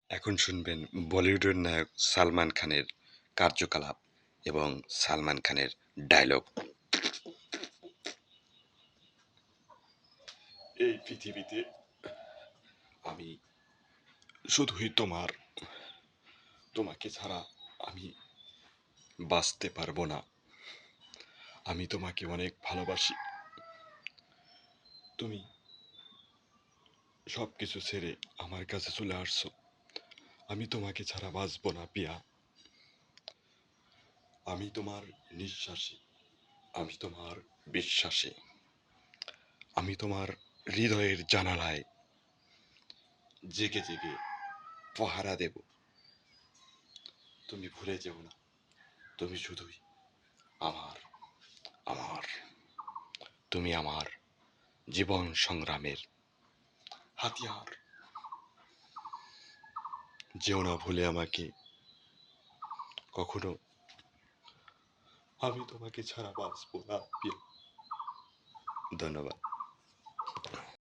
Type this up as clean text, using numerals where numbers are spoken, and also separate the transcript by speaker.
Speaker 1: এখন শুনবেন বলিউডের নায়ক সালমান খানের কার্যকলাপ এবং সালমান খানের ডায়লগ। এই পৃথিবীতে আমি শুধুই তোমাকে ছাড়া আমি বাঁচতে পারবো না। আমি তোমাকে অনেক ভালোবাসি। তুমি সবকিছু ছেড়ে আমার কাছে চলে আসছো। আমি তোমাকে ছাড়া বাঁচবো না পিয়া। আমি তোমার নিঃশ্বাসে, আমি তোমার বিশ্বাসে, আমি তোমার হৃদয়ের জানালায় জেগে জেগে পাহারা দেব। তুমি ভুলে যেও না, তুমি শুধুই আমার, আমার, তুমি আমার জীবন সংগ্রামের হাতিয়ার। যেও না ভুলে আমাকে কখনো। আমি তোমাকে ছাড়া বাঁচবো না। ধন্যবাদ।